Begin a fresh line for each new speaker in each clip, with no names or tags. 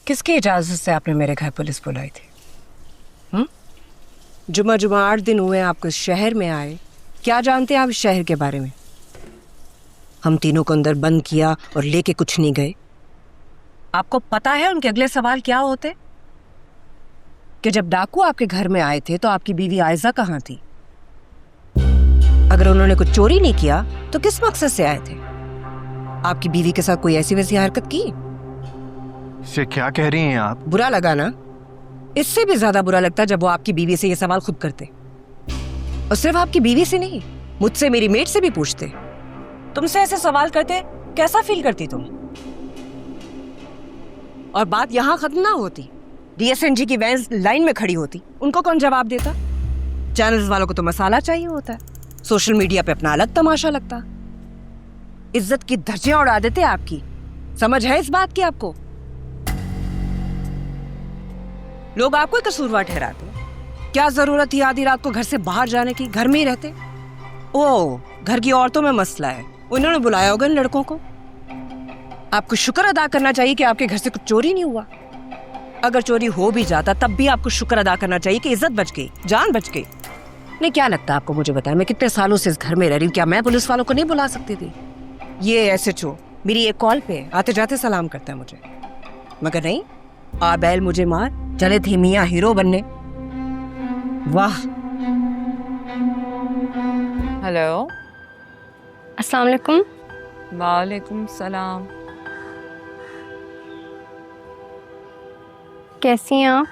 किसकी इजाजत से आपने मेरे घर पुलिस बुलाई थी?
जुमा 8 दिन हुए आपको इस शहर में आए, क्या जानते हैं आप इस शहर के बारे में? हम तीनों को अंदर बंद किया और लेके कुछ नहीं गए।
आपको पता है उनके अगले सवाल क्या होते?
कि जब डाकू आपके घर में आए थे तो आपकी बीवी आयजा कहाँ थी? अगर उन्होंने कुछ चोरी नहीं किया तो किस मकसद से आए थे? आपकी बीवी के साथ कोई ऐसी वैसी हरकत की?
ये क्या कह रही हैं आप?
बुरा लगा ना? इससे भी ज्यादा बुरा लगता जब वो आपकी बीवी से ये सवाल खुद करते। और सिर्फ आपकी बीवी से नहीं, मुझसे, मेरी मेट से भी पूछते।
तुमसे ऐसे सवाल करते कैसा फील करती तुम?
और बात यहाँ खत्म ना होती, डीएसएनजी की वैन लाइन में खड़ी होती, उनको कौन जवाब देता? चैनल्स वालों को तो मसाला चाहिए होता है, सोशल मीडिया पे अपना अलग तमाशा लगता। इज्जत की धज्जियां उड़ा देते आपकी। समझ है इस बात की आपको? लोग आपको ही कसूरवार ठहराते। क्या जरूरत थी आधी रात को घर से बाहर जाने की? घर में ही रहते। ओ, घर की औरतों में मसला है, उन्होंने बुलाया होगा इन लड़कों को। आपको शुक्र अदा करना चाहिए कि आपके घर से कुछ चोरी नहीं हुआ। अगर चोरी हो भी जाता तब भी आपको शुक्र अदा करना चाहिए कि इज्जत बच गई, जान बच गई। नहीं, क्या लगता है आपको? मुझे बताएं, मैं कितने सालों से इस घर में रह रही हूँ, क्या मैं पुलिस वालों को नहीं बुला सकती थी? ये एसएचओ मेरी एक कॉल पे आते जाते सलाम करता है मुझे, मगर नहीं, आ बैल मुझे मार, चले थे मियाँ हीरो बनने। वाह।
हेलो,
अस्सलाम वालेकुम।
वालेकुम सलाम।
कैसी हैं आप?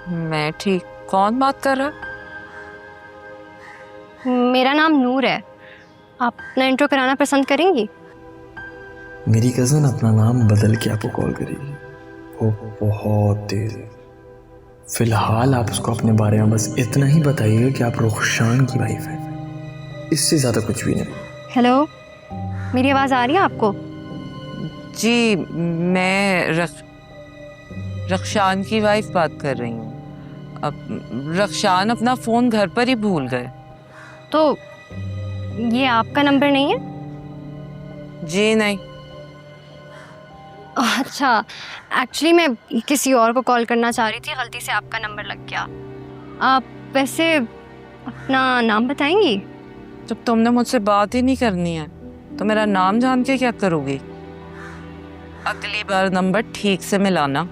मैं ठीक। कौन बात कर रहा?
मेरा नाम नूर है। आप अपना इंट्रो कराना पसंद करेंगी?
मेरी कज़न अपना नाम बदल के आपको कॉल करेगी, वो बहुत तेज है। फिलहाल आप उसको अपने बारे में बस इतना ही बताइए कि आप रुखशान की वाइफ है, इससे ज़्यादा कुछ भी नहीं।
हेलो, मेरी आवाज़ आ रही है आपको?
जी, मैं रक्षान की वाइफ बात कर रही हूँ। अब रक्षान अपना फ़ोन घर पर ही भूल गए।
तो ये आपका नंबर नहीं है?
जी नहीं।
अच्छा, एक्चुअली मैं किसी और को कॉल करना चाह रही थी, गलती से आपका नंबर लग गया। आप वैसे अपना नाम बताएंगी?
जब तुमने मुझसे बात ही नहीं करनी है तो मेरा नाम जान के क्या करोगी? अगली बार नंबर ठीक से मिलाना।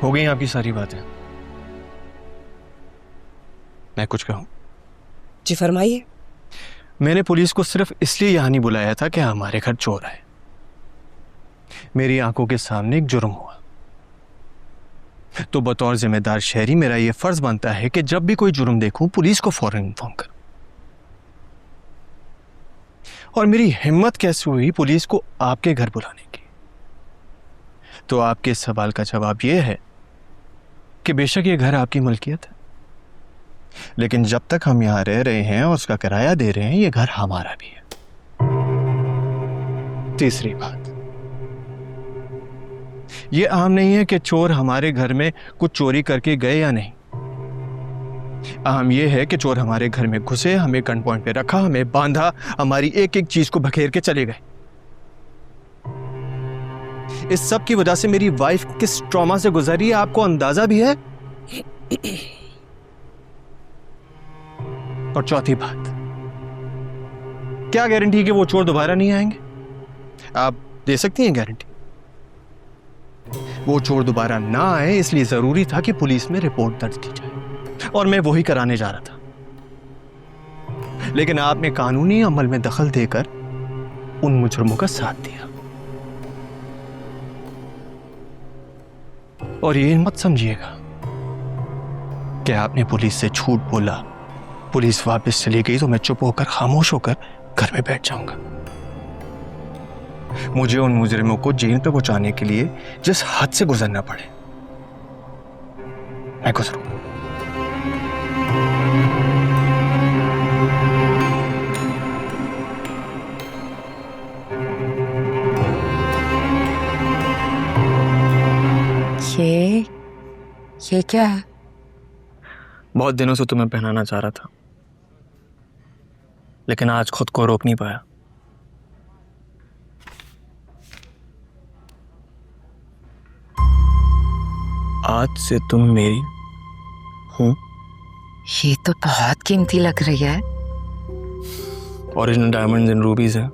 हो गई आपकी सारी बातें? मैं कुछ कहूं?
जी फरमाइए।
मैंने पुलिस को सिर्फ इसलिए यहां नहीं बुलाया था कि हमारे घर चोर आए। मेरी आंखों के सामने एक जुर्म हुआ, तो बतौर जिम्मेदार शहरी मेरा यह फर्ज बनता है कि जब भी कोई जुर्म देखूं पुलिस को फौरन इन्फॉर्म करूं। और मेरी हिम्मत कैसे हुई पुलिस को आपके घर बुलाने की? तो आपके सवाल का जवाब यह है कि बेशक ये घर आपकी मलकियत है, लेकिन जब तक हम यहां रह रहे हैं और उसका किराया दे रहे हैं, ये घर हमारा भी है। तीसरी बात, ये अहम नहीं है कि चोर हमारे घर में कुछ चोरी करके गए या नहीं। अहम यह है कि चोर हमारे घर में घुसे, हमें गन पॉइंट पे रखा, हमें बांधा, हमारी एक एक चीज को बखेर के चले गए। इस सब की वजह से मेरी वाइफ किस ट्रॉमा से गुजरी है आपको अंदाजा भी है? और चौथी बात, क्या गारंटी कि वो चोर दोबारा नहीं आएंगे? आप दे सकती हैं गारंटी? वो चोर दोबारा ना आए इसलिए जरूरी था कि पुलिस में रिपोर्ट दर्ज की जाए, और मैं वही कराने जा रहा था। लेकिन आपने कानूनी अमल में दखल देकर उन मुजरिमों का साथ दिया। और ये मत समझिएगा कि आपने पुलिस से झूठ बोला, पुलिस वापस चली गई तो मैं चुप होकर, खामोश होकर घर में बैठ जाऊंगा। मुझे उन मुजरिमों को जेल पे पहुंचाने के लिए जिस हद से गुजरना पड़े, मैं गुजरूं।
ये क्या है?
बहुत दिनों से तुम्हें पहनाना चाह रहा था, लेकिन आज खुद को रोक नहीं पाया। आज से तुम मेरी हो।
ये तो बहुत कीमती लग रही है।
ओरिजिनल डायमंड्स एंड रूबीज है।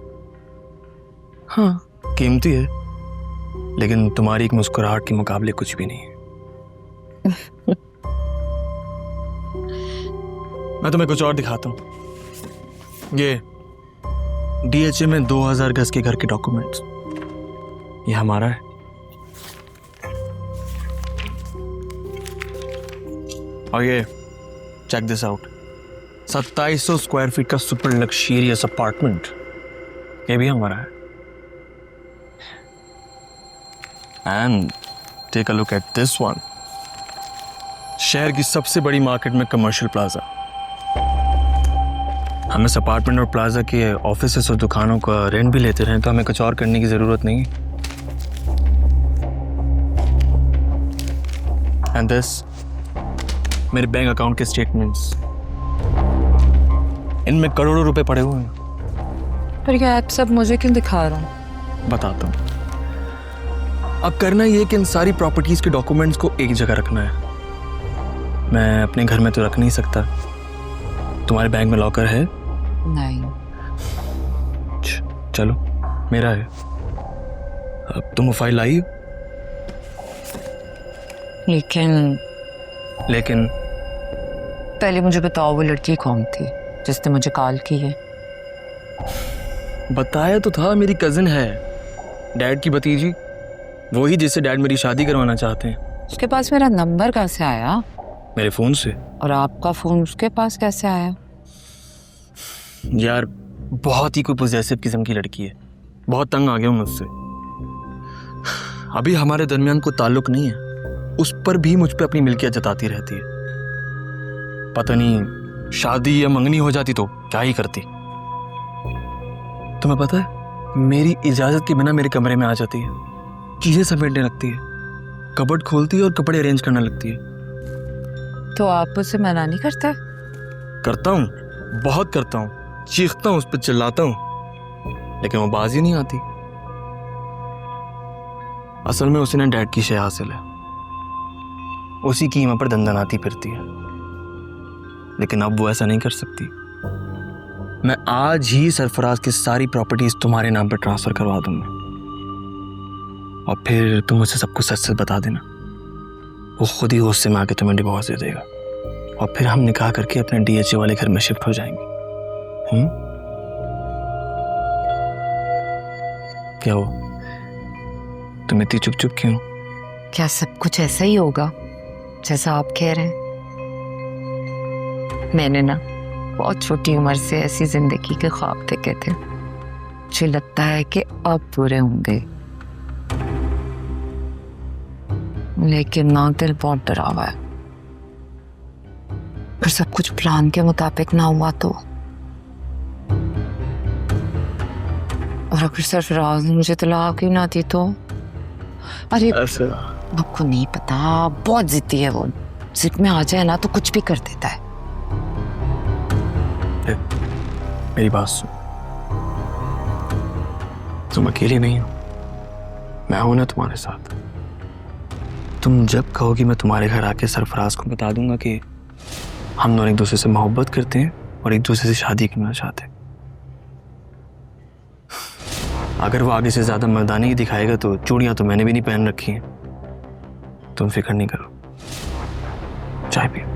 हाँ, कीमती है, लेकिन तुम्हारी एक मुस्कुराहट के मुकाबले कुछ भी नहीं है। मैं तुम्हें कुछ और दिखाता हूँ। ये DHA में 2000 गज के घर के डॉक्यूमेंट्स, ये हमारा है। और ये check this out, 2700 square feet का सुपर लग्जरियस अपार्टमेंट, ये भी हमारा है। And take a look at this one, शहर की सबसे बड़ी मार्केट में कमर्शियल प्लाजा। हम इस अपार्टमेंट और प्लाजा के ऑफिसेस और दुकानों का रेंट भी लेते रहे, तो हमें कुछ और करने की जरूरत नहीं। एंड दिस मेरे बैंक अकाउंट के स्टेटमेंट्स, इनमें करोड़ों रुपए पड़े हुए हैं।
पर ये आप सब मुझे क्यों दिखा रहा हूँ?
बताता हूँ। अब करना ये कि इन सारी प्रॉपर्टीज के डॉक्यूमेंट्स को एक जगह रखना है। मैं अपने घर में तो रख नहीं सकता। तुम्हारे बैंक में लॉकर है?
नहीं।
चलो, मेरा है। अब तुम फाइल लाई? लेकिन
पहले मुझे बताओ, वो लड़की कौन थी जिसने मुझे कॉल की है?
बताया तो था, मेरी कजिन है, डैड की भतीजी, वही जिससे डैड मेरी शादी करवाना चाहते हैं।
उसके पास मेरा नंबर कैसे आया?
मेरे फोन से।
और आपका फोन उसके पास कैसे आया?
यार, बहुत ही कोई पोजेसिव किस्म की लड़की है, बहुत तंग आ गया हूं मुझसे। अभी हमारे दरमियान कोई ताल्लुक नहीं है, उस पर भी मुझ पे अपनी मिल्कियत जताती रहती है। पता नहीं शादी या मंगनी हो जाती तो क्या ही करती। तुम्हें पता है, मेरी इजाजत के बिना मेरे कमरे में आ जाती है, चीजें समेटने लगती है, कबर्ड खोलती है और कपड़े अरेंज करने लगती है।
तो आप उसे मना नहीं करते?
करता हूँ, बहुत करता हूँ, चीखता हूँ, उस पर चिल्लाता हूँ, लेकिन वो बाज ही नहीं आती। असल में उसी ने डैड की शय हासिल है, उसी की ईमा पर दंदनाती फिरती है, लेकिन अब वो ऐसा नहीं कर सकती। मैं आज ही सरफराज की सारी प्रॉपर्टीज तुम्हारे नाम पर ट्रांसफर करवा दूंगा, और फिर तुम उसे सब कुछ सच सच बता देना। वो खुद ही होश से में आके तुम्हें डिवोर्स दे देगा, और फिर हम निकाह करके अपने DHA वाले घर में शिफ्ट हो जाएंगे। क्या हो, तुम इतनी चुप चुप क्यों?
क्या सब कुछ ऐसा ही होगा जैसा आप कह रहे हैं? मैंने ना बहुत छोटी उम्र से ऐसी जिंदगी के ख्वाब देखे थे, मुझे लगता है कि अब पूरे होंगे, लेकिन ना दिल बहुत डरावा है। फिर सब कुछ प्लान के मुताबिक ना हुआ तो, और अगर सरफराज ने मुझे तलाक ही ना दी तो? अरे आपको नहीं पता, बहुत जिद्दी है वो, जिद में आ जाए ना तो कुछ भी कर देता है।
मेरी बात सुन, तुम अकेली नहीं हो, मैं हूं ना तुम्हारे साथ। तुम जब कहोगी मैं तुम्हारे घर आके सरफराज को बता दूंगा कि हम दोनों एक दूसरे से मोहब्बत करते हैं और एक दूसरे से शादी करना चाहते हैं। अगर वो आगे से ज्यादा मर्दानी ही दिखाएगा तो चूड़ियां तो मैंने भी नहीं पहन रखी हैं। तुम फिक्र नहीं करो, चाय पियो।